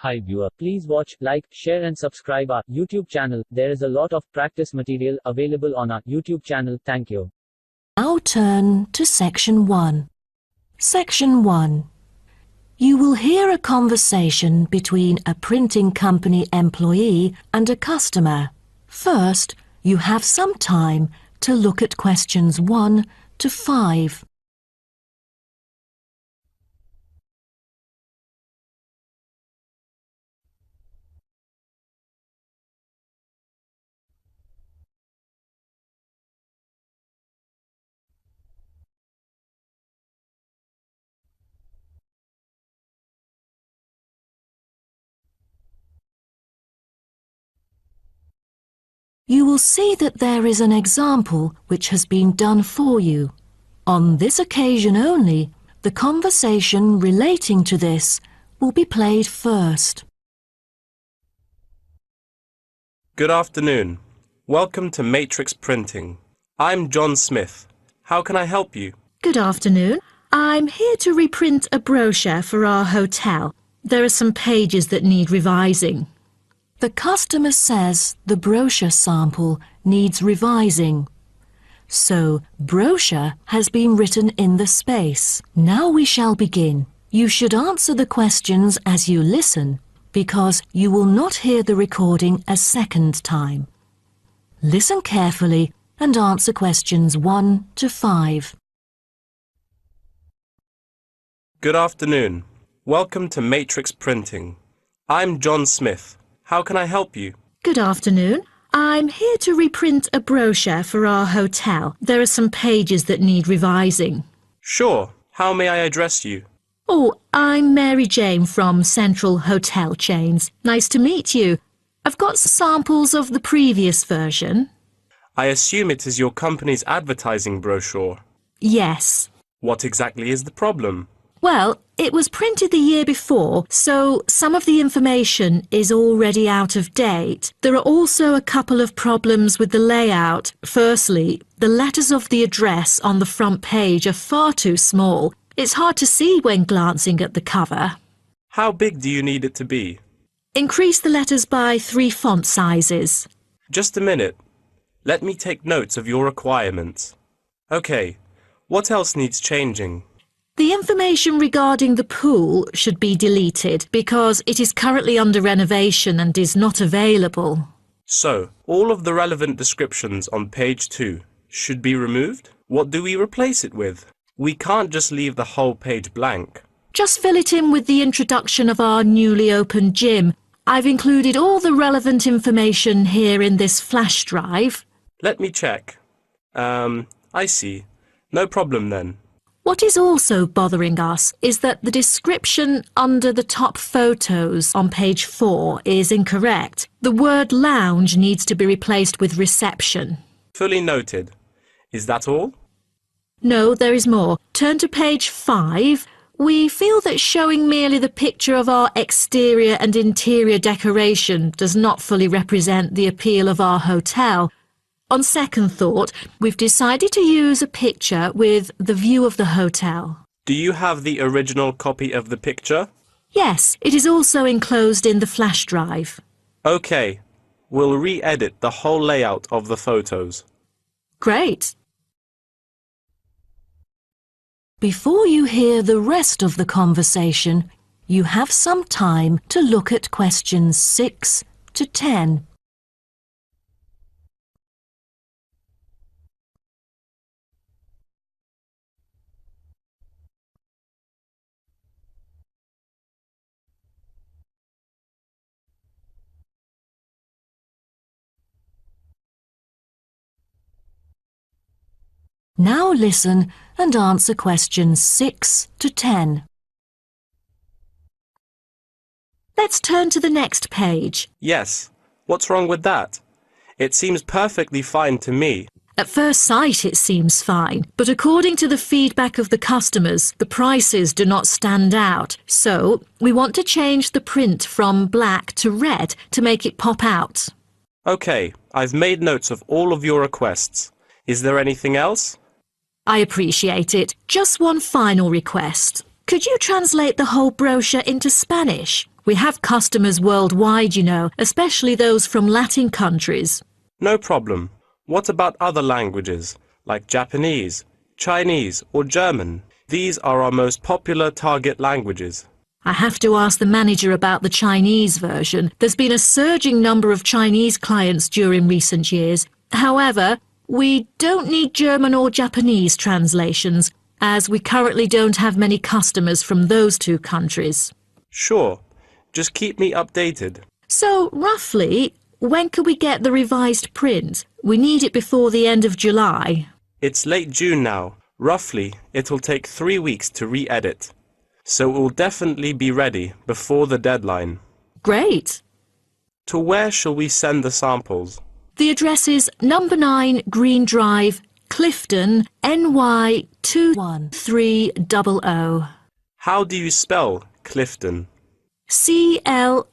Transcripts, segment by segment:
Hi viewer, please watch, like, share and subscribe our YouTube channel. There is a lot of practice material available on our YouTube channel. Thank you. Now turn to Section 1. Section 1. You will hear a conversation between a printing company employee and a customer. First, you have some time to look at questions 1 to 5. You will see that there is an example which has been done for you. On this occasion only, the conversation relating to this will be played first. Good afternoon. Welcome to Matrix Printing. I'm John Smith. How can I help you? Good afternoon. I'm here to reprint a brochure for our hotel. There are some pages that need revising. The customer says the brochure sample needs revising. So, brochure has been written in the space. Now we shall begin. You should answer the questions as you listen, because you will not hear the recording a second time. Listen carefully and answer questions 1 to 5. Good afternoon. Welcome to Matrix Printing. I'm John Smith. How can I help you? Good afternoon. I'm here to reprint a brochure for our hotel. There are some pages that need revising. Sure. How may I address you? Oh, I'm Mary Jane from Central Hotel Chains. Nice to meet you. I've got samples of the previous version. I assume it is your company's advertising brochure. Yes. What exactly is the problem? Well, it was printed the year before, so some of the information is already out of date. There are also a couple of problems with the layout. Firstly, the letters of the address on the front page are far too small. It's hard to see when glancing at the cover. How big do you need it to be? Increase the letters by 3 font sizes. Just a minute. Let me take notes of your requirements. Okay. What else needs changing? The information regarding the pool should be deleted because it is currently under renovation and is not available. So, all of the relevant descriptions on page 2 should be removed? What do we replace it with? We can't just leave the whole page blank. Just fill it in with the introduction of our newly opened gym. I've included all the relevant information here in this flash drive. Let me check. I see. No problem then. What is also bothering us is that the description under the top photos on page 4 is incorrect. The word lounge needs to be replaced with reception. Fully noted. Is that all? No, there is more. Turn to page 5. We feel that showing merely the picture of our exterior and interior decoration does not fully represent the appeal of our hotel. On second thought, we've decided to use a picture with the view of the hotel. Do you have the original copy of the picture? Yes, it is also enclosed in the flash drive. Okay. We'll re-edit the whole layout of the photos. Great. Before you hear the rest of the conversation, you have some time to look at questions 6 to 10. Now listen and answer questions 6 to 10. Let's turn to the next page. Yes. What's wrong with that? It seems perfectly fine to me. At first sight it seems fine, but according to the feedback of the customers, the prices do not stand out. So, we want to change the print from black to red to make it pop out. Okay, I've made notes of all of your requests. Is there anything else? I appreciate it. Just one final request. Could you translate the whole brochure into Spanish? We have customers worldwide, you know, especially those from Latin countries. No problem. What about other languages, like Japanese, Chinese, or German? These are our most popular target languages. I have to ask the manager about the Chinese version. There's been a surging number of Chinese clients during recent years. However, we don't need German or Japanese translations, as we currently don't have many customers from those two countries. Sure. Just keep me updated. So, roughly, when can we get the revised print? We need it before the end of July. It's late June now. Roughly, it'll take 3 weeks to re-edit. So it will definitely be ready before the deadline. Great. To where shall we send the samples? The address is number 9 Green Drive, Clifton, NY 21300. How do you spell Clifton? CLIFFTON,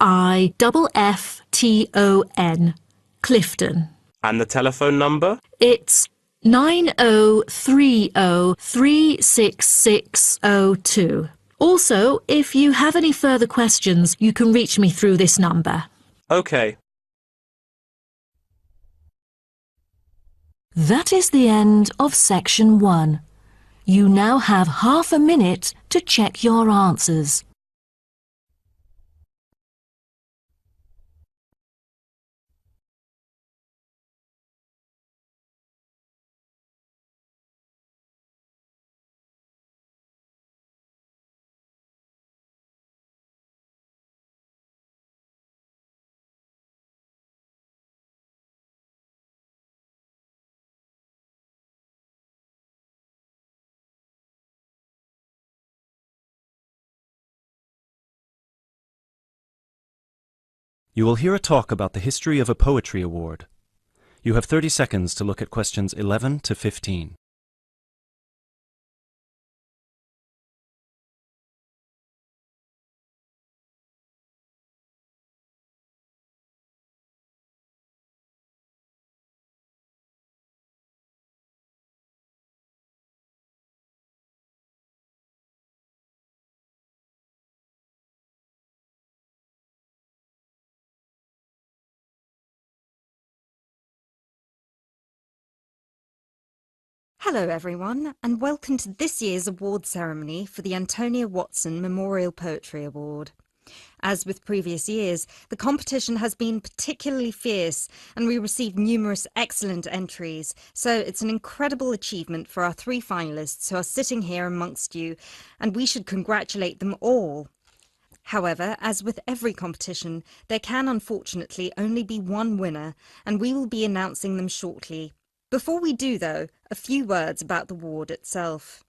Clifton. And the telephone number? It's 9030366602. Also, if you have any further questions, you can reach me through this number. Okay. That is the end of section 1. You now have half a minute to check your answers. You will hear a talk about the history of a poetry award. You have 30 seconds to look at questions 11 to 15. Hello everyone, and welcome to this year's award ceremony for the Antonia Watson Memorial Poetry Award. As with previous years, the competition has been particularly fierce and we received numerous excellent entries, so it's an incredible achievement for our 3 finalists who are sitting here amongst you, and we should congratulate them all. However, as with every competition, there can unfortunately only be one winner, and we will be announcing them shortly. Before we do, though, a few words about the award itself.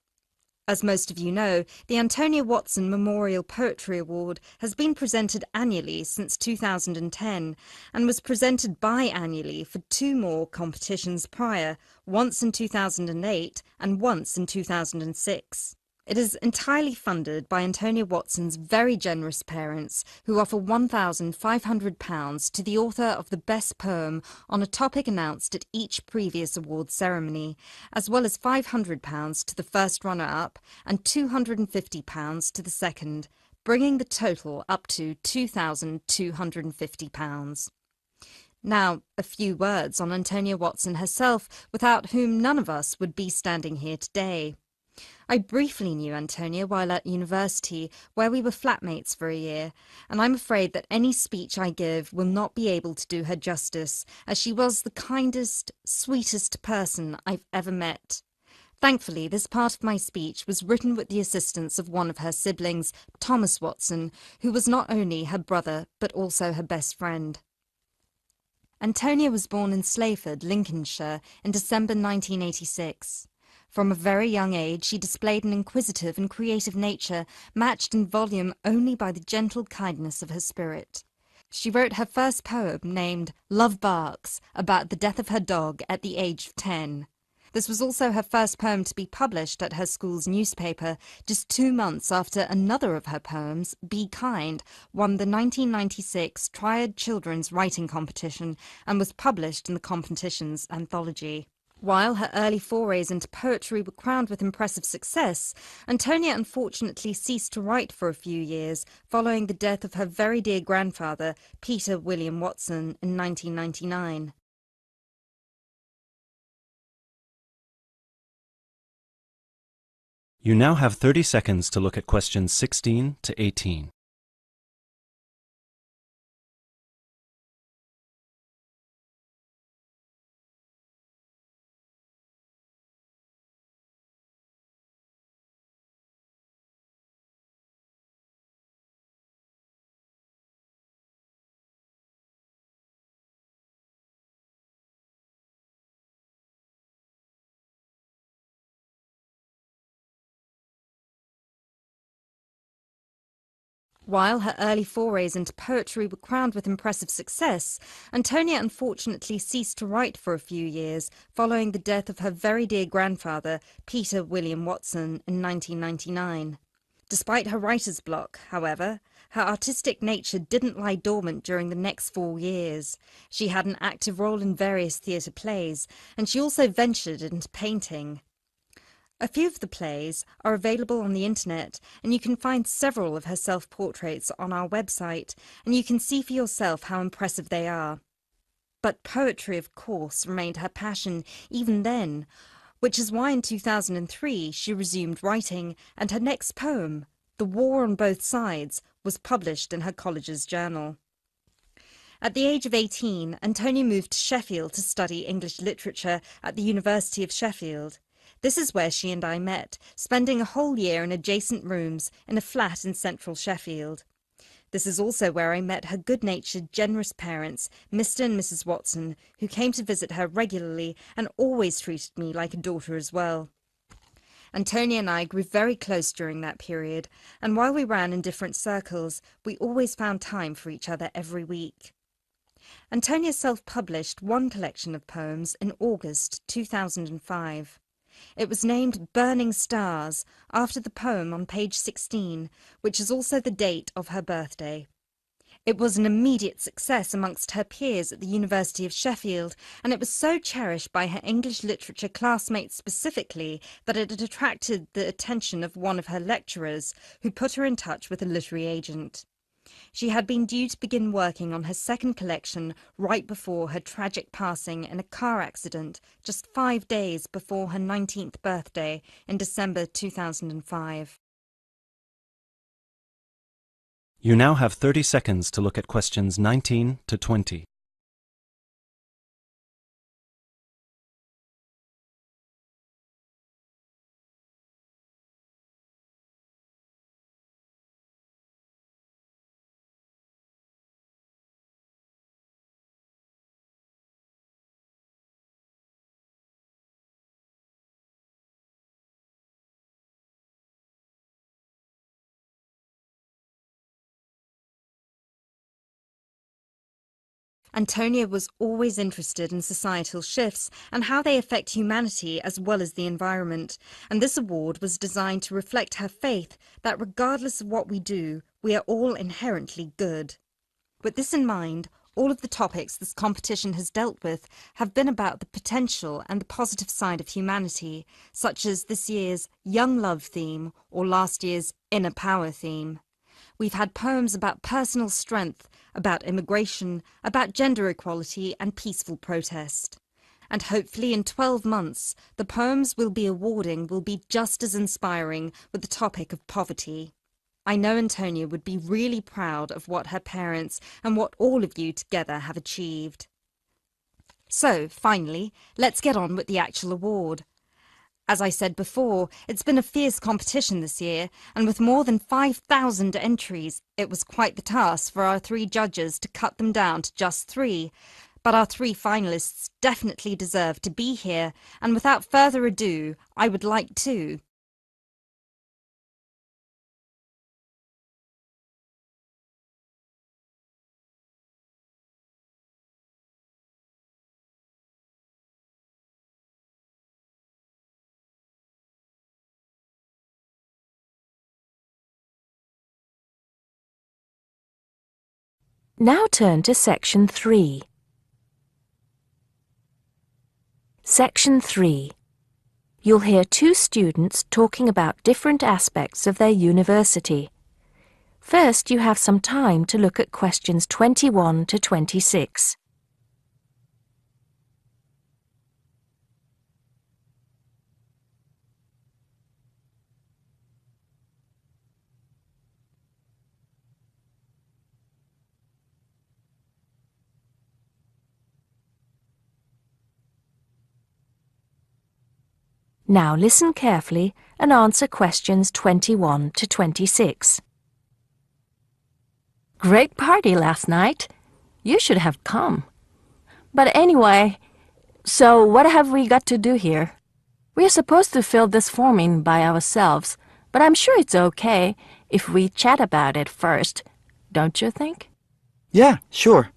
As most of you know, the Antonia Watson Memorial Poetry Award has been presented annually since 2010 and was presented biannually for 2 more competitions prior, once in 2008 and once in 2006. It is entirely funded by Antonia Watson's very generous parents, who offer £1,500 to the author of the best poem on a topic announced at each previous award ceremony, as well as £500 to the first runner-up and £250 to the second, bringing the total up to £2,250. Now, a few words on Antonia Watson herself, without whom none of us would be standing here today. I briefly knew Antonia while at university, where we were flatmates for a year, and I'm afraid that any speech I give will not be able to do her justice, as she was the kindest, sweetest person I've ever met. Thankfully, this part of my speech was written with the assistance of one of her siblings, Thomas Watson, who was not only her brother, but also her best friend. Antonia was born in Slayford, Lincolnshire, in December 1986. From a very young age, she displayed an inquisitive and creative nature, matched in volume only by the gentle kindness of her spirit. She wrote her first poem, named Love Barks, about the death of her dog at the age of 10. This was also her first poem to be published at her school's newspaper, just 2 months after another of her poems, Be Kind, won the 1996 Triad Children's Writing Competition and was published in the competition's anthology. While her early forays into poetry were crowned with impressive success, Antonia unfortunately ceased to write for a few years following the death of her very dear grandfather, Peter William Watson, in 1999. You now have 30 seconds to look at questions 16 to 18. While her early forays into poetry were crowned with impressive success, Antonia unfortunately ceased to write for a few years following the death of her very dear grandfather, Peter William Watson, in 1999. Despite her writer's block, however, her artistic nature didn't lie dormant during the next 4 years. She had an active role in various theatre plays, and she also ventured into painting. A few of the plays are available on the internet, and you can find several of her self-portraits on our website, and you can see for yourself how impressive they are. But poetry, of course, remained her passion even then, which is why in 2003 she resumed writing, and her next poem, The War on Both Sides, was published in her college's journal. At the age of 18, Antonia moved to Sheffield to study English literature at the University of Sheffield. This is where she and I met, spending a whole year in adjacent rooms in a flat in central Sheffield. This is also where I met her good-natured, generous parents, Mr. and Mrs. Watson, who came to visit her regularly and always treated me like a daughter as well. Antonia and I grew very close during that period, and while we ran in different circles, we always found time for each other every week. Antonia self-published one collection of poems in August 2005. It was named Burning Stars, after the poem on page 16, which is also the date of her birthday. It was an immediate success amongst her peers at the University of Sheffield, and it was so cherished by her English literature classmates specifically that it had attracted the attention of one of her lecturers, who put her in touch with a literary agent. She had been due to begin working on her second collection right before her tragic passing in a car accident just 5 days before her 19th birthday in December 2005. You now have 30 seconds to look at questions 19 to 20. Antonia was always interested in societal shifts and how they affect humanity as well as the environment, and this award was designed to reflect her faith that regardless of what we do, we are all inherently good. With this in mind, all of the topics this competition has dealt with have been about the potential and the positive side of humanity, such as this year's Young Love theme or last year's Inner Power theme. We've had poems about personal strength, about immigration, about gender equality and peaceful protest. And hopefully in 12 months, the poems we'll be awarding will be just as inspiring with the topic of poverty. I know Antonia would be really proud of what her parents and what all of you together have achieved. So, finally, let's get on with the actual award. As I said before, it's been a fierce competition this year, and with more than 5,000 entries, it was quite the task for our 3 judges to cut them down to just 3. But our 3 finalists definitely deserve to be here, and without further ado, I would like to Now turn to section 3. Section 3. You'll hear two students talking about different aspects of their university. First, you have some time to look at questions 21 to 26. Now listen carefully and answer questions 21 to 26. Great party last night. You should have come. But anyway, so what have we got to do here? We're supposed to fill this form in by ourselves, but I'm sure it's okay if we chat about it first, don't you think? Yeah, sure.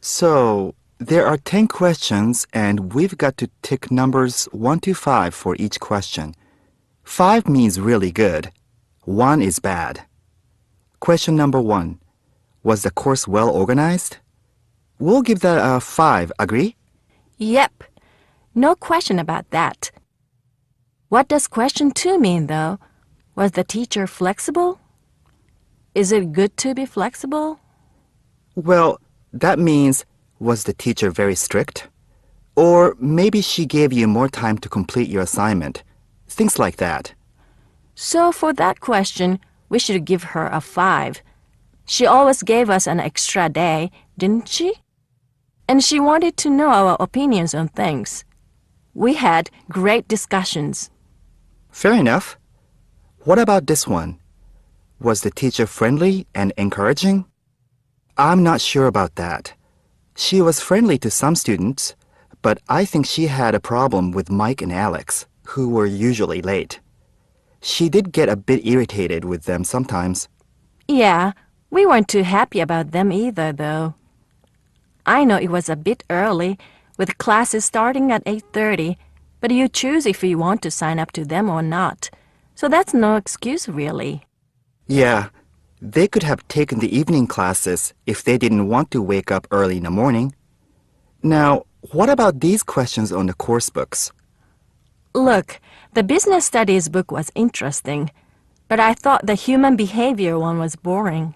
So, there are 10 questions and we've got to tick numbers 1 to 5 for each question. 5 means really good. 1 is bad. Question number 1. Was the course well organized? We'll give that a 5, agree? Yep. No question about that. What does question 2 mean, though? Was the teacher flexible? Is it good to be flexible? Well, that means, was the teacher very strict? Or maybe she gave you more time to complete your assignment. Things like that. So for that question, we should give her a 5. She always gave us an extra day, didn't she? And she wanted to know our opinions on things. We had great discussions. Fair enough. What about this one? Was the teacher friendly and encouraging? I'm not sure about that. She was friendly to some students, but I think she had a problem with Mike and Alex, who were usually late. She did get a bit irritated with them sometimes. Yeah, we weren't too happy about them either, though. I know it was a bit early, with classes starting at 8:30, but you choose if you want to sign up to them or not. So that's no excuse, really. Yeah, they could have taken the evening classes if they didn't want to wake up early in the morning. Now, what about these questions on the course books? Look, the business studies book was interesting, but I thought the human behavior one was boring.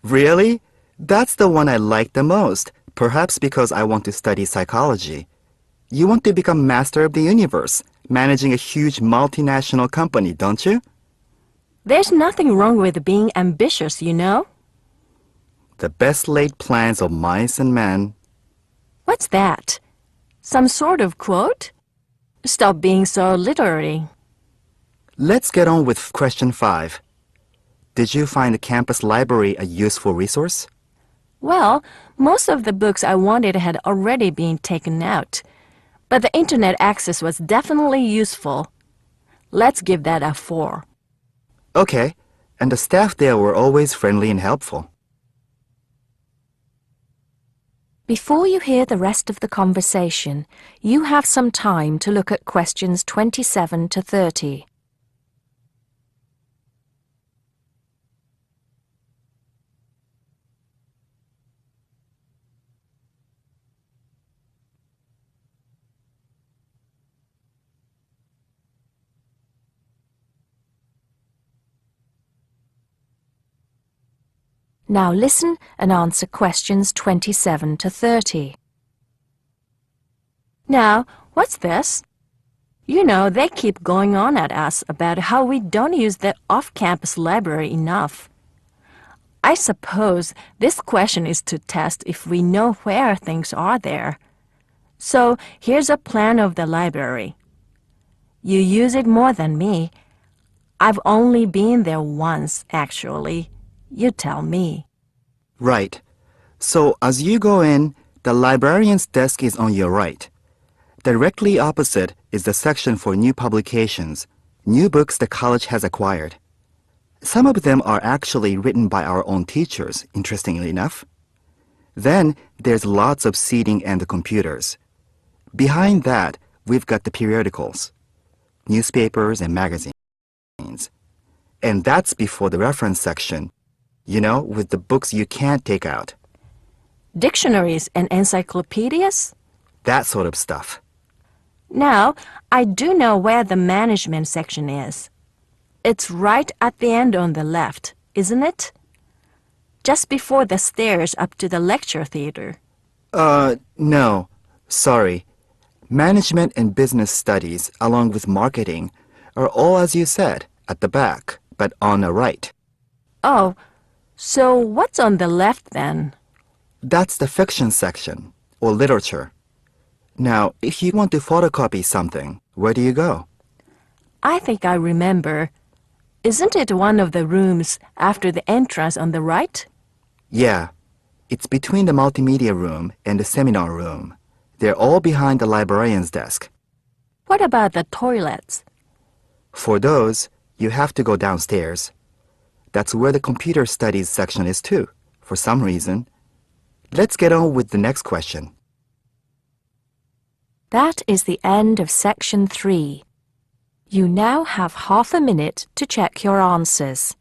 Really? That's the one I like the most, perhaps because I want to study psychology. You want to become master of the universe, managing a huge multinational company, don't you? There's nothing wrong with being ambitious, you know? The best laid plans of mice and men. What's that? Some sort of quote? Stop being so literary. Let's get on with question 5. Did you find the campus library a useful resource? Well, most of the books I wanted had already been taken out, but the internet access was definitely useful. Let's give that a 4. Okay, and the staff there were always friendly and helpful. Before you hear the rest of the conversation, you have some time to look at questions 27 to 30. Now listen and answer questions 27 to 30. Now, what's this? You know, they keep going on at us about how we don't use the off-campus library enough. I suppose this question is to test if we know where things are there. So here's a plan of the library. You use it more than me. I've only been there once, actually. You tell me. Right. So as you go in, the librarian's desk is on your right. Directly opposite is the section for new publications, new books the college has acquired. Some of them are actually written by our own teachers, interestingly enough. Then there's lots of seating and the computers. Behind that, we've got the periodicals, newspapers and magazines. And that's before the reference section, you know, with the books you can't take out. Dictionaries and encyclopedias? That sort of stuff. Now, I do know where the management section is. It's right at the end on the left, isn't it? Just before the stairs up to the lecture theater. No. Sorry. Management and business studies, along with marketing, are all, as you said, at the back, but on the right. Oh, so what's on the left then? That's the fiction section, or literature. Now, if you want to photocopy something, where do you go? I think I remember. Isn't it one of the rooms after the entrance on the right? Yeah. It's between the multimedia room and the seminar room. They're all behind the librarian's desk. What about the toilets? For those, you have to go downstairs. That's where the computer studies section is too, for some reason. Let's get on with the next question. That is the end of section 3. You now have half a minute to check your answers.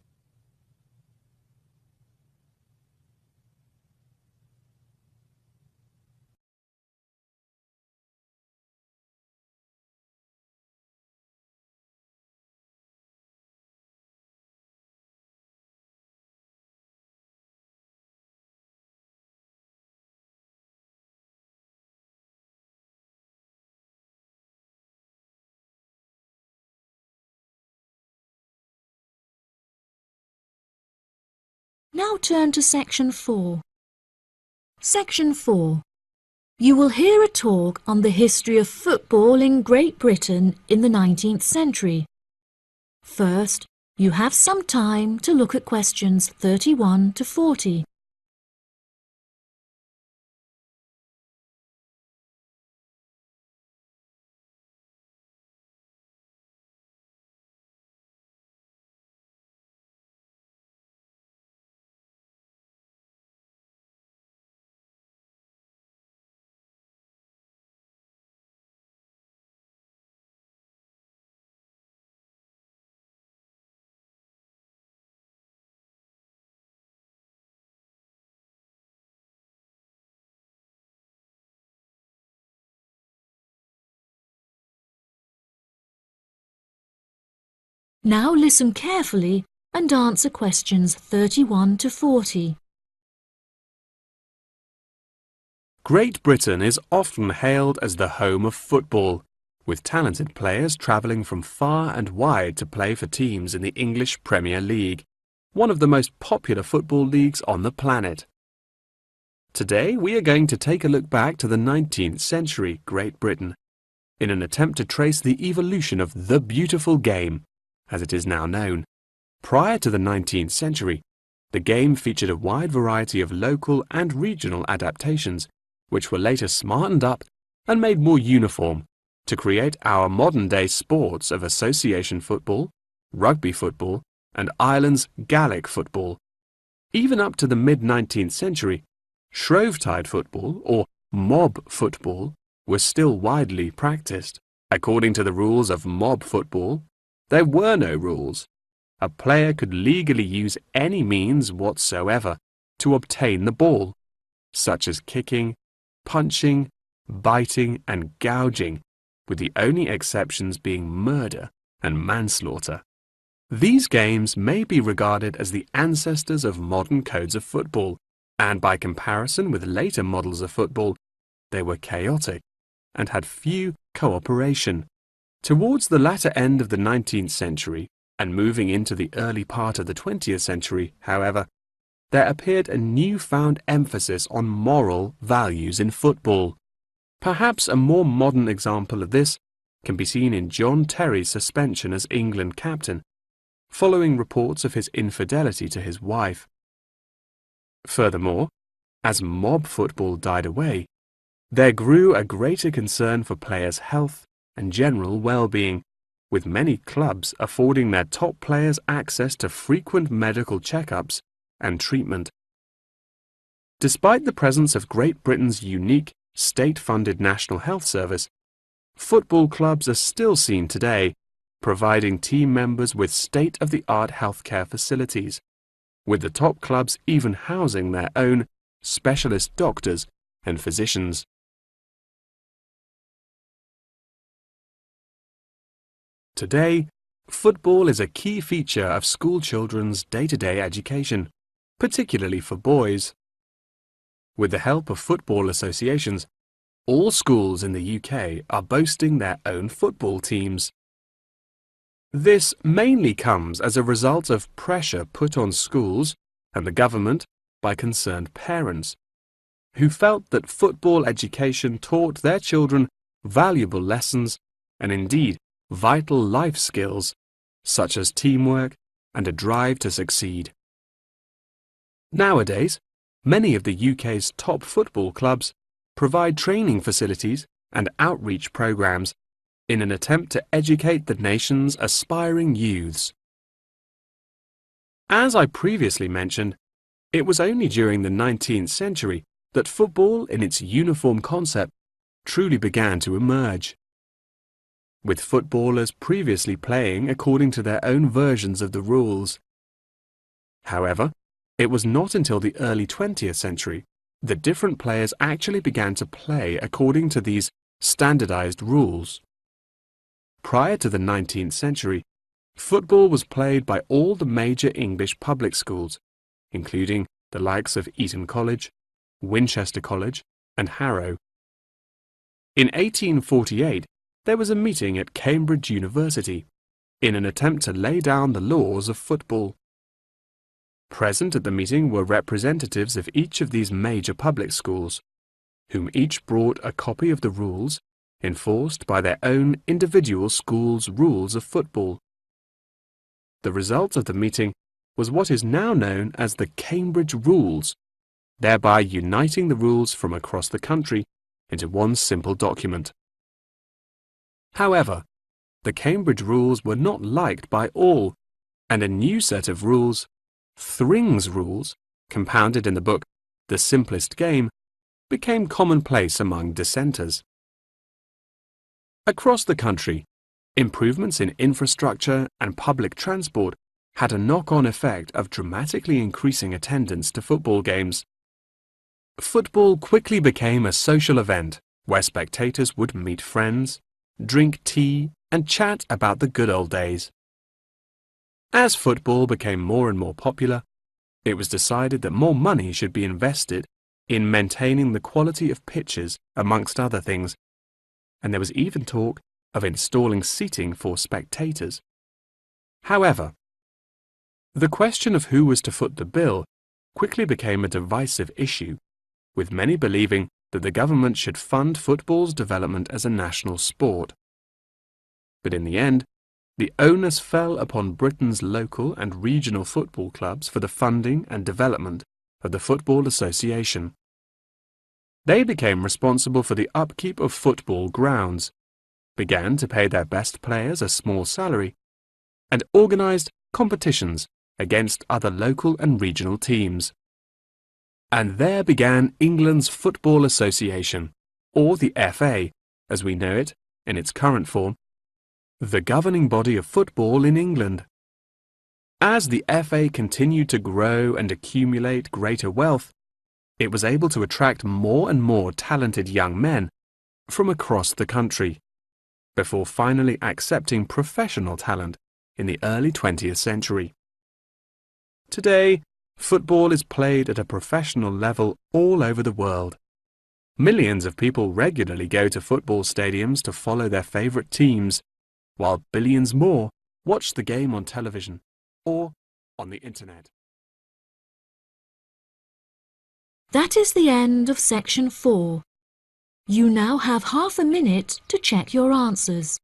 Now turn to section 4. Section 4. You will hear a talk on the history of football in Great Britain in the 19th century. First, you have some time to look at questions 31 to 40. Now listen carefully and answer questions 31 to 40. Great Britain is often hailed as the home of football, with talented players travelling from far and wide to play for teams in the English Premier League, one of the most popular football leagues on the planet. Today we are going to take a look back to the 19th century Great Britain, in an attempt to trace the evolution of the beautiful game, as it is now known. Prior to the 19th century, the game featured a wide variety of local and regional adaptations, which were later smartened up and made more uniform to create our modern-day sports of association football, rugby football, and Ireland's Gaelic football. Even up to the mid-19th century, Shrovetide football, or mob football, was still widely practiced. According to the rules of mob football, there were no rules. A player could legally use any means whatsoever to obtain the ball, such as kicking, punching, biting, and gouging, with the only exceptions being murder and manslaughter. These games may be regarded as the ancestors of modern codes of football, and by comparison with later models of football, they were chaotic and had few cooperation. Towards the latter end of the 19th century, and moving into the early part of the 20th century, however, there appeared a newfound emphasis on moral values in football. Perhaps a more modern example of this can be seen in John Terry's suspension as England captain, following reports of his infidelity to his wife. Furthermore, as mob football died away, there grew a greater concern for players' health and general well-being, with many clubs affording their top players access to frequent medical checkups and treatment. Despite the presence of Great Britain's unique state-funded National Health Service, football clubs are still seen today providing team members with state-of-the-art healthcare facilities, with the top clubs even housing their own specialist doctors and physicians. Today, football is a key feature of school children's day-to-day education, particularly for boys. With the help of football associations, all schools in the UK are boasting their own football teams. This mainly comes as a result of pressure put on schools and the government by concerned parents, who felt that football education taught their children valuable lessons and indeed vital life skills, such as teamwork and a drive to succeed. Nowadays, many of the UK's top football clubs provide training facilities and outreach programs in an attempt to educate the nation's aspiring youths. As I previously mentioned, it was only during the 19th century that football in its uniform concept truly began to emerge, with footballers previously playing according to their own versions of the rules. However, it was not until the early 20th century that different players actually began to play according to these standardized rules. Prior to the 19th century, football was played by all the major English public schools, including the likes of Eton College, Winchester College, and Harrow. In 1848, there was a meeting at Cambridge University in an attempt to lay down the laws of football. Present at the meeting were representatives of each of these major public schools, whom each brought a copy of the rules enforced by their own individual school's rules of football. The result of the meeting was what is now known as the Cambridge Rules, thereby uniting the rules from across the country into one simple document. However, the Cambridge Rules were not liked by all, and a new set of rules, Thring's Rules, compounded in the book The Simplest Game, became commonplace among dissenters. Across the country, improvements in infrastructure and public transport had a knock-on effect of dramatically increasing attendance to football games. Football quickly became a social event where spectators would meet friends, drink tea, and chat about the good old days. As football became more and more popular, it was decided that more money should be invested in maintaining the quality of pitches, amongst other things, and there was even talk of installing seating for spectators. However, the question of who was to foot the bill quickly became a divisive issue, with many believing that the government should fund football's development as a national sport. But in the end, the onus fell upon Britain's local and regional football clubs for the funding and development of the Football Association. They became responsible for the upkeep of football grounds, began to pay their best players a small salary, and organised competitions against other local and regional teams. And there began England's Football Association, or the FA, as we know it in its current form, the governing body of football in England. As the FA continued to grow and accumulate greater wealth, it was able to attract more and more talented young men from across the country, before finally accepting professional talent in the early 20th century. Today, football is played at a professional level all over the world. Millions of people regularly go to football stadiums to follow their favourite teams, while billions more watch the game on television or on the internet. That is the end of section 4. You now have half a minute to check your answers.